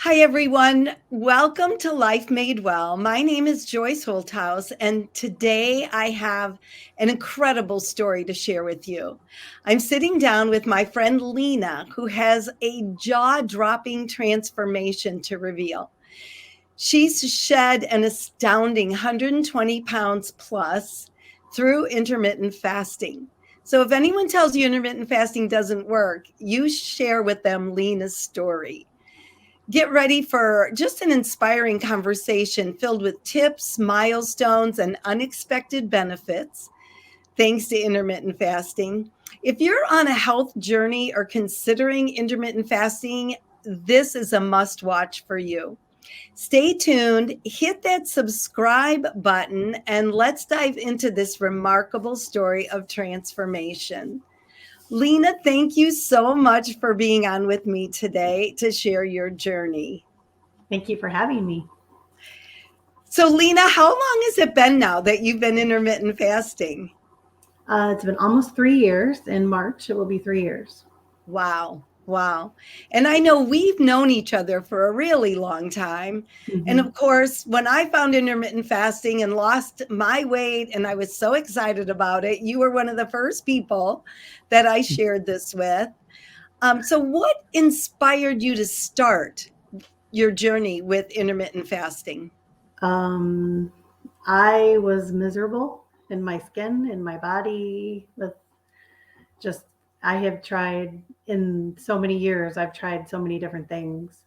Hi, everyone. Welcome to Life Made Well. My name is Joyce Holthouse, and today I have an incredible story to share with you. I'm sitting down with my friend Lena, who has a jaw dropping transformation to reveal. She's shed an astounding 120 pounds plus through intermittent fasting. So, if anyone tells you intermittent fasting doesn't work, you share with them Lena's story. Get ready for just an inspiring conversation filled with tips, milestones, and unexpected benefits thanks to intermittent fasting. If you're on a health journey or considering intermittent fasting, this is a must watch for you. Stay tuned, hit that subscribe button, and let's dive into this remarkable story of transformation. Lena, thank you so much for being on with me today to share your journey. Thank you for having me. So, Lena, how long has it been now that you've been intermittent fasting? It's been almost 3 years. In March, it will be 3 years. Wow. Wow. And I know we've known each other for a really long time. And Hmm. of course, when I found intermittent fasting and lost my weight, and I was so excited about it, you were one of the first people that I shared this with. So, what inspired you to start your journey with intermittent fasting? Um, I was miserable in my skin, in my body, with just, I have tried in so many years, I've tried so many different things.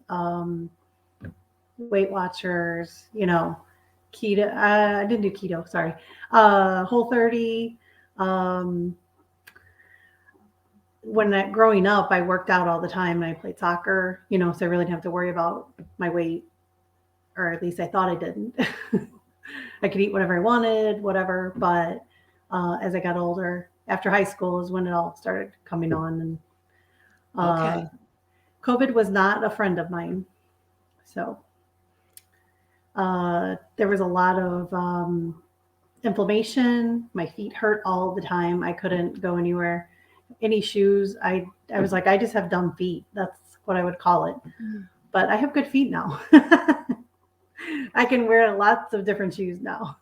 Weight Watchers, keto. I didn't do keto, sorry. Whole 30. Um, growing up, I worked out all the time and I played soccer, so I really didn't have to worry about my weight, or at least I thought I didn't. I could eat whatever I wanted, whatever. But as I got older, after high school is when it all started coming on. And uh, Okay. COVID was not a friend of mine. So there was a lot of inflammation. My feet hurt all the time. I couldn't go anywhere. Any shoes, I was like, I just have dumb feet. That's what I would call it. But I have good feet now. I can wear lots of different shoes now.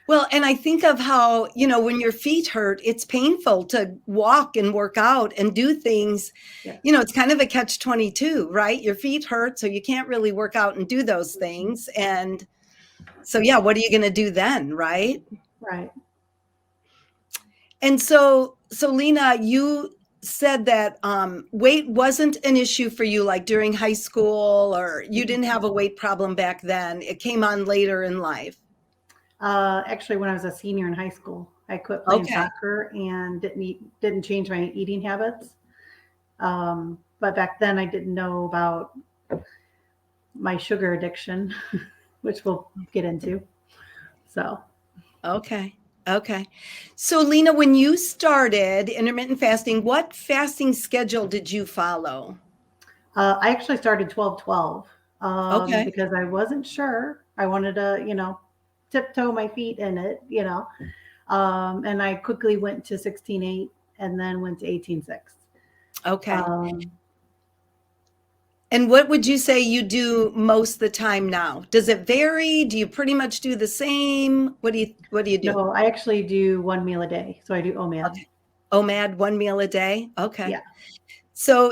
Well, and I think of how, when your feet hurt, it's painful to walk and work out and do things. Yes. It's kind of a catch 22, right? Your feet hurt, so you can't really work out and do those things. And so, yeah, what are you going to do then, right? Right. And so Lena, you said that weight wasn't an issue for you like during high school, or you didn't have a weight problem back then. It came on later in life. Actually, when I was a senior in high school, I quit playing Okay. soccer and didn't change my eating habits. But back then, I didn't know about my sugar addiction, which we'll get into. So Okay. Okay. So, Lena, when you started intermittent fasting, what fasting schedule did you follow? I actually started 12-12 Okay. because I wasn't sure. I wanted to, tiptoe my feet in it, and I quickly went to 16-8 and then went to 18-6. Okay. Um, And what would you say you do most of the time now? Does it vary? Do you pretty much do the same? What do you do? no, I actually do one meal a day. So I do OMAD. Okay. OMAD, one meal a day? Okay. Yeah. So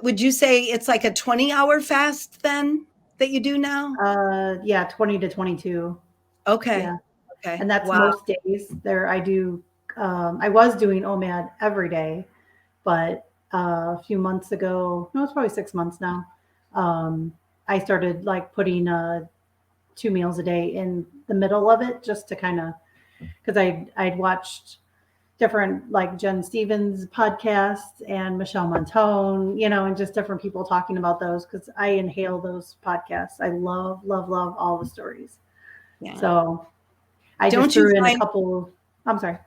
would you say it's like a 20-hour fast then that you do now? Yeah, 20 to 22. Okay. Yeah. Okay. And that's Wow. most days. There I do I was doing OMAD every day, but a few months ago, no, it's probably 6 months now. Um, I started like putting 2 meals a day in the middle of it just to kind of, because I'd watched different like Jen Stevens podcasts and Michelle Montone, and just different people talking about those because I inhale those podcasts. I love, love, love all the stories. Yeah. So I just Don't you threw in a find couple. I'm sorry.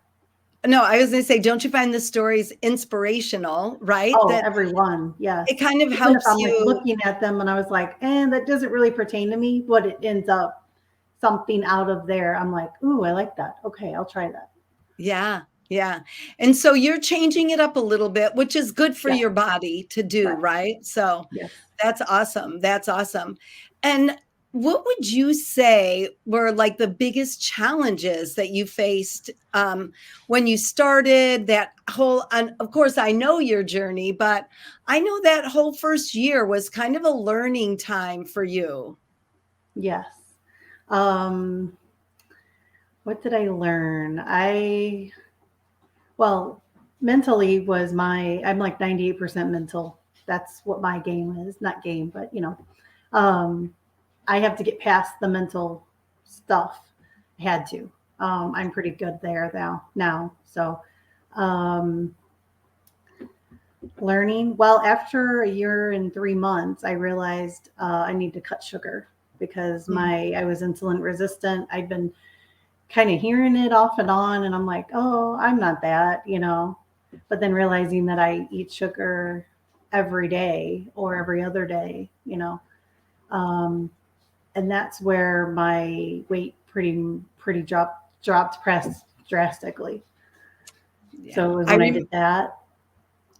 No, I was going to say, don't you find the stories inspirational, right? Oh, That everyone, yes. it kind of Even if helps I'm like you. looking at them and I was like, that doesn't really pertain to me, but it ends up something out of there. I'm like, ooh, I like that. Okay, I'll try that. Yeah. Yeah. And so you're changing it up a little bit, which is good for Yeah, your body to do, right. right? So Yes. that's awesome. That's awesome. And what would you say were like the biggest challenges that you faced when you started that whole? And of course, I know your journey, but I know that whole first year was kind of a learning time for you. Yes. Um, what did I learn? Well, mentally was I'm like 98% mental. That's what my game is. Not game, but um, I have to get past the mental stuff. I had to. I'm pretty good there now. So, um, learning. Well, after a year and 3 months, I realized I need to cut sugar because Mm. I was insulin resistant. I'd been kind of hearing it off and on, and I'm like, oh, I'm not that. But then realizing that I eat sugar every day or every other day. Um, and that's where my weight pretty dropped press drastically. So Yeah. it was when I did that,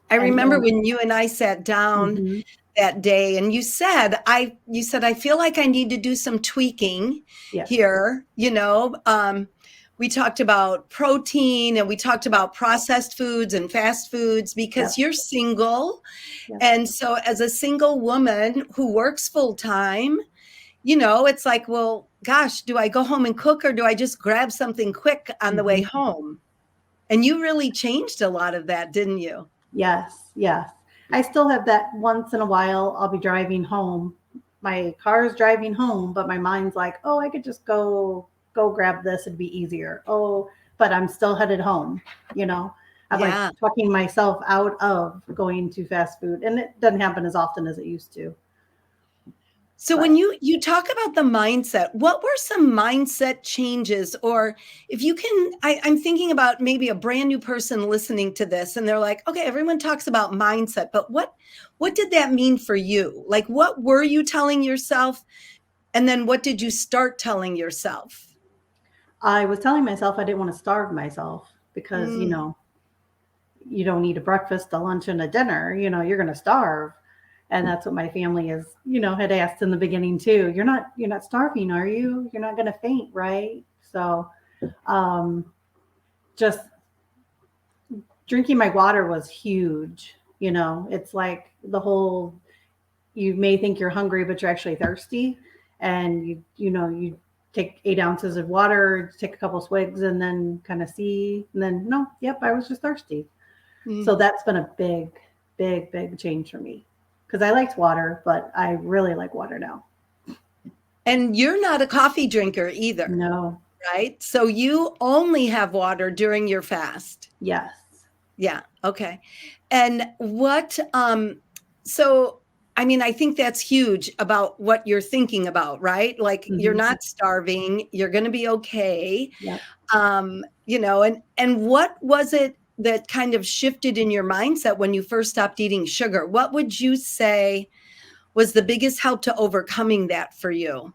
I and remember then when you and I sat down hmm that day and you said I feel like I need to do some tweaking yes, here, we talked about protein and we talked about processed foods and fast foods because yep, you're single. yep, And so as a single woman who works full time, it's like, well, gosh, do I go home and cook or do I just grab something quick on the way hmm home? And you really changed a lot of that, didn't you? yes, yes. I still have that once in a while. I'll be driving home. My car is driving home, but my mind's like, oh, I could just go grab this. It'd be easier. Oh, but I'm still headed home. You know, I'm like Yeah. talking myself out of going to fast food, and it doesn't happen as often as it used to. So when But you talk about the mindset, what were some mindset changes? Or if you can, I'm thinking about maybe a brand new person listening to this and they're like, okay, everyone talks about mindset, but what did that mean for you? Like what were you telling yourself? And then what did you start telling yourself? I was telling myself I didn't want to starve myself because Mm, you don't eat a breakfast, a lunch, and a dinner. You're going to starve. And that's what my family had asked in the beginning too. You're not starving, are you? You're not going to faint, right? So, um, just drinking my water was huge. It's like you may think you're hungry, but you're actually thirsty. And you take 8 ounces of water, take a couple swigs, and then kind of see, and then no, yep, I was just thirsty. So mm. that's been a big, big, big change for me because I liked water, but I really like water now. And you're not a coffee drinker either, No, right? So you only have water during your fast. yes. Yeah, okay. And so I mean, I think that's huge about what you're thinking about, right? Like you're hmm not starving, you're going to be okay. Yep. And what was it that kind of shifted in your mindset when you first stopped eating sugar? What would you say was the biggest help to overcoming that for you?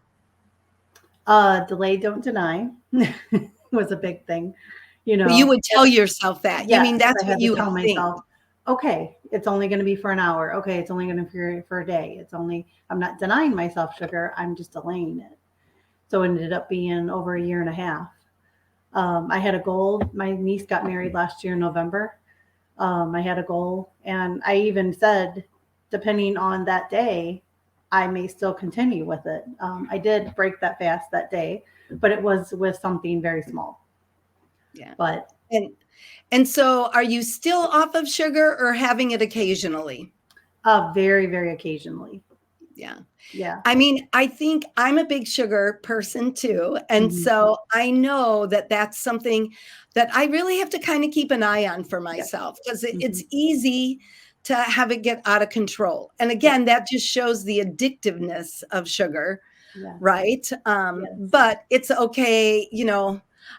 Delay, don't deny was a big thing. Well, you would tell yourself that. You Yes, mean that's I what had to you would tell think? myself, okay, it's only going to be for an hour. Okay, it's only going to be for a day. I'm not denying myself sugar. I'm just delaying it. So it ended up being over a year and a half. I had a goal. My niece got married last year in November. I had a goal, and I even said, depending on that day, I may still continue with it. I did break that fast that day, but it was with something very small. Yeah. But And and so are you still off of sugar or having it occasionally? very, very occasionally. Yeah. Yeah. I mean, I think I'm a big sugar person too. And hmm so I know that that's something that I really have to kind of keep an eye on for Yes. myself because hmm it's easy to have it get out of control. And Yes. again, that just shows the addictiveness of sugar, Yes. right? Yes. But it's okay.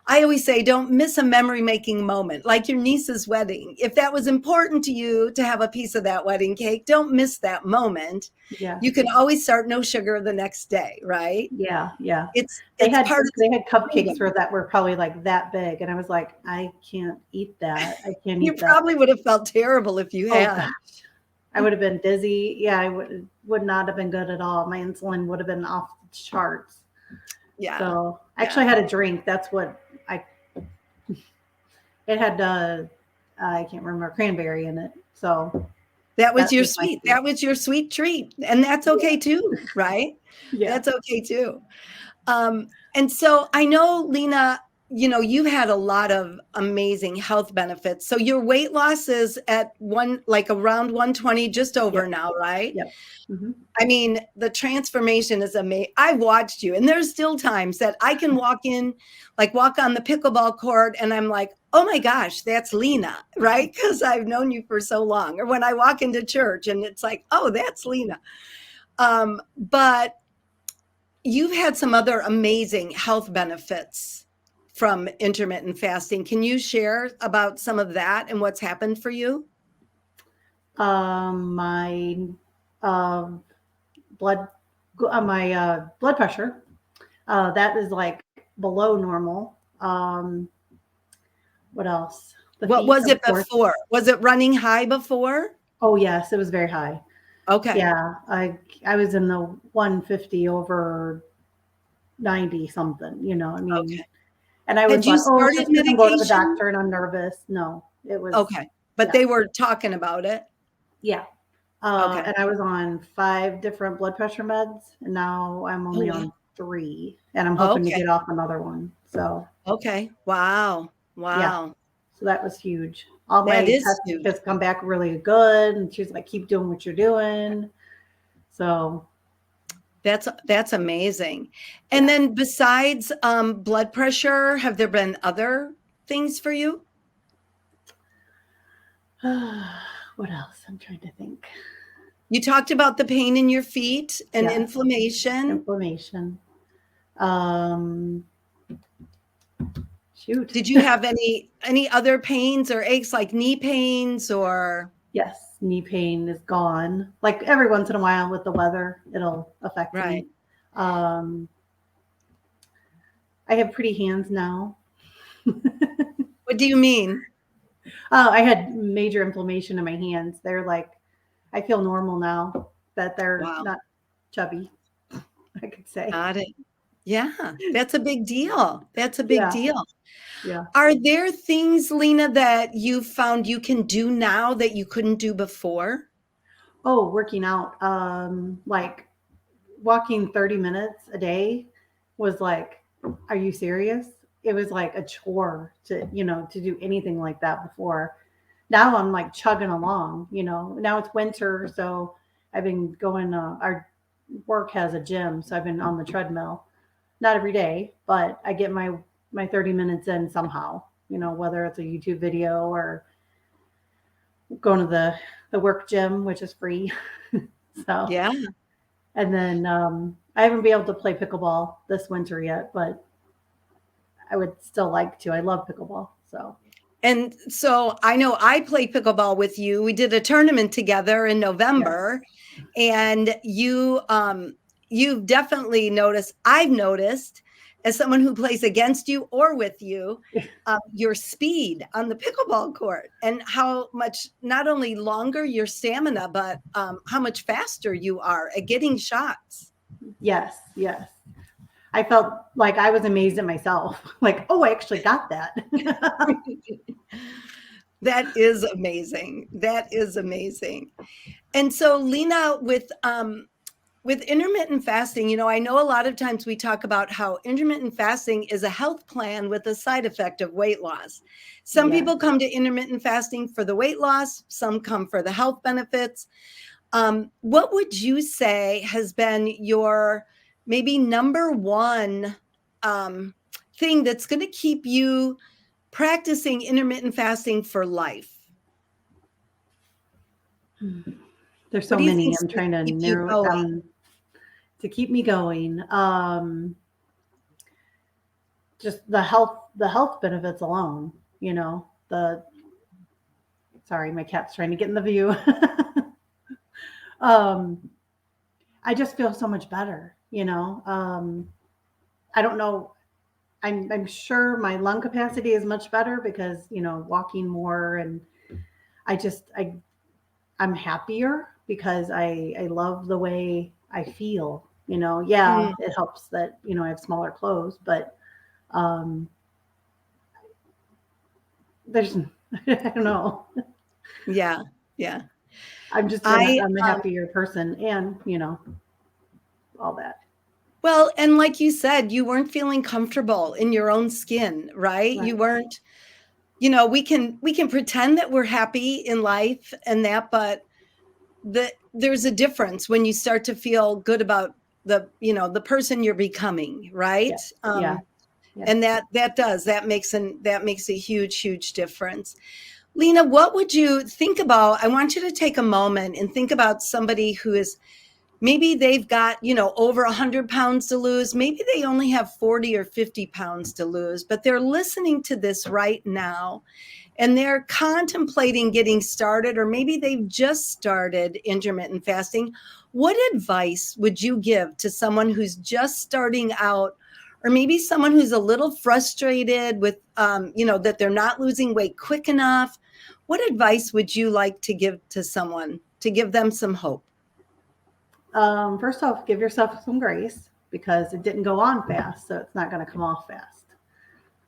I always say, don't miss a memory making moment, like your niece's wedding. If that was important to you to have a piece of that wedding cake, don't miss that moment. Yes. You can always start no sugar the next day, right? Yeah, yeah. It's part of They had the cupcakes freedom. for that were probably like that big, and I was like, "I can't eat that. I can't You eat that." probably would have felt terrible if you Oh gosh, had. I would have been dizzy. Yeah, I would not have been good at all. My insulin would have been off the charts. Yeah. So, Yeah. actually, I had a drink. That's what I it had, I can't remember, cranberry in it. So, that was my treat. That was your sweet treat. And that's okay Yeah. too, right? Yeah. That's okay too. And so I know, Lena, you've had a lot of amazing health benefits. So your weight loss is at like around 120, just over Yep. now, right? Yep. Mhm. I mean, the transformation is amazing. I've watched you, and there's still times that I can walk on the pickleball court, and I'm like, oh my gosh, that's Lena, right? Because I've known you for so long. Or when I walk into church, and it's like, oh, that's Lena. But you've had some other amazing health benefits from intermittent fasting. Can you share about some of that and what's happened for you? My um, blood blood pressure, that is like below normal. What else? The What feet, was of it course. before? Was it running high before? Oh yes, it was very high. Okay. Yeah, I was in the 150 over 90 something. I mean, Okay. and I was Had you like, oh, it's started just because I'm going to the medication? doctor and I'm nervous. No, it was Okay. But yeah, they were talking about it. yeah. Okay. And I was on 5 different blood pressure meds, and now I'm Oh, only wow. on 3, and I'm hoping to Okay. get off another one. So, Okay. Wow. yeah, Wow. so that was huge. All That my is tests huge. has come back really good, and she's like, "Keep doing what you're doing." So, That's amazing. And yeah. then besides blood pressure, have there been other things for you? What else? I'm trying to think. You talked about the pain in your feet and Yes, inflammation. inflammation. Um, shoot. Did you have any other pains or aches like knee pains or Yes, knee pain is gone. Like every once in a while with the weather, it'll affect me. right? Um, I have pretty hands now. What do you mean? I had major inflammation in my hands. They're like, I feel normal now that they're Wow, not chubby, I could say. got it. Yeah, that's a big deal. That's a big Yeah, deal. yeah. Are there things, Lena, that you found you can do now that you couldn't do before? Oh, working out. Like walking 30 minutes a day was like, are you serious? It was like a chore to do anything like that before. Now I'm like chugging along. Now it's winter, so I've been going, our work has a gym, so I've been on the treadmill. Not every day, but I get my 30 minutes in somehow, whether it's a YouTube video or going to the work gym, which is free. So, Yeah. and then I haven't been able to play pickleball this winter yet, but I would still like to. I love pickleball. So, And so I know I played pickleball with you. We did a tournament together in yes. November, and you've definitely noticed. I've noticed, as someone who plays against you or with you, your speed on the pickleball court and how much not only longer your stamina, but how much faster you are at getting shots. Yes, yes. I felt like I was amazed at myself. Like, oh, I actually got that. That is amazing. That is amazing. And so, Lena, with intermittent fasting, I know a lot of times we talk about how intermittent fasting is a health plan with a side effect of weight loss. Some Yes. people come to intermittent fasting for the weight loss, some come for the health benefits. What would you say has been your maybe number one um, thing that's going to keep you practicing intermittent fasting for life? There's What so do you many. think's I'm going to trying to keep you narrow it going? down to keep me going. just the health benefits alone, the sorry, my cat's trying to get in the view. um, I just feel so much better. I don't know. I'm sure my lung capacity is much better because, walking more, and I just I'm happier because I love the way I feel. Yeah, Mm, it helps that, I have smaller clothes, but um there's I don't know. yeah, yeah. I I'm a happier person, and, all that. Well, and like you said, you weren't feeling comfortable in your own skin, right? You Right. weren't, we can pretend that we're happy in life and that, but there's a difference when you start to feel good about the person you're becoming, Yeah. right? Yeah. Yes. And that makes a huge difference. Lena, what would you think about? I want you to take a moment and think about somebody who is maybe they've got over 100 pounds to lose, maybe they only have 40 or 50 pounds to lose, but they're listening to this right now and they're contemplating getting started, or maybe they've just started intermittent fasting. What advice would you give to someone who's just starting out, or maybe someone who's a little frustrated with that they're not losing weight quick enough? What advice would you like to give to someone to give them some hope? First off, give yourself some grace because it didn't go on fast, so it's not going to come off fast.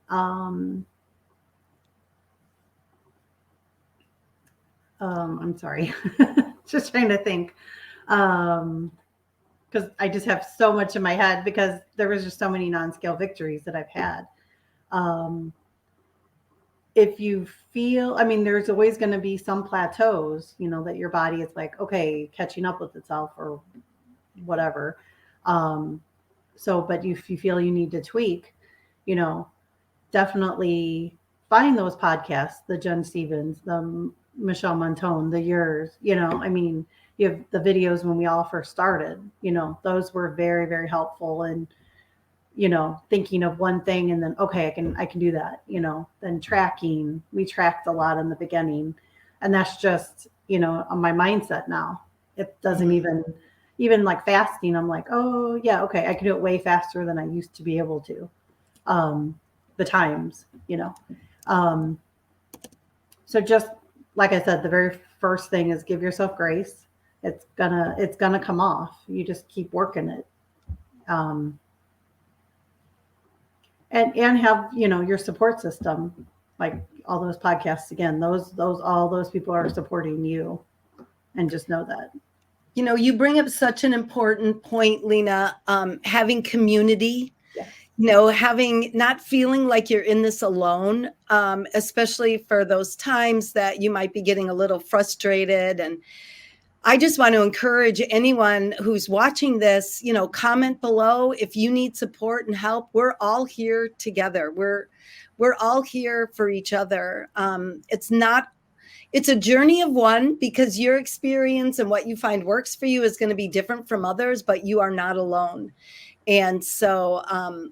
Um, I'm sorry, just trying to think, because I just have so much in my head because there was just so many non-scale victories that I've had. Um, if you feel, I mean, there's always going to be some plateaus, that your body is like, okay, catching up with itself or whatever. Um, but if you feel you need to tweak, you know, definitely find those podcasts, the Jen Stevens, the Michelle Montone, the yours, I mean, you have the videos when we all first started, those were very, very helpful. And, thinking of one thing and then, okay, I can do that, then tracking, we tracked a lot in the beginning, and that's just, on my mindset now. It doesn't Mhm. even like fasting. I'm like, oh yeah, okay, I can do it way faster than I used to be able to. Um, the times, Um, so just like I said, the very first thing is give yourself grace. It's gonna come off. You just keep working it. Um, and have, your support system, like all those podcasts again, those all those people are supporting you, and just know that. You bring up such an important point, Lena. Having community, Yes. having not feeling like you're in this alone, especially for those times that you might be getting a little frustrated. And I just want to encourage anyone who's watching this, comment below if you need support and help. We're all here together. We're all here for each other. It's a journey of one, because your experience and what you find works for you is going to be different from others, but you are not alone. And so,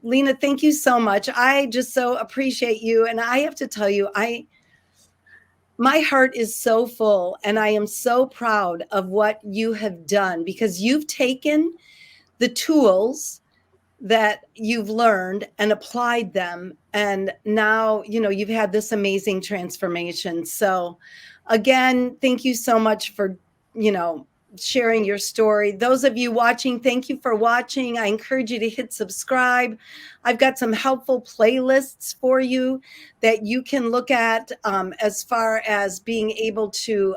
Lena, thank you so much. I just so appreciate you. And I have to tell you, my heart is so full and I am so proud of what you have done, because you've taken the tools that you've learned and applied them, and now you've had this amazing transformation. So again, thank you so much for you know sharing your story. Those of you watching, thank you for watching. I encourage you to hit subscribe. I've got some helpful playlists for you that you can look at, as far as being able to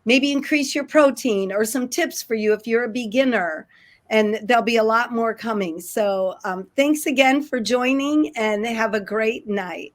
maybe increase your protein, or some tips for you if you're a beginner, and there'll be a lot more coming. So thanks again for joining, and have a great night.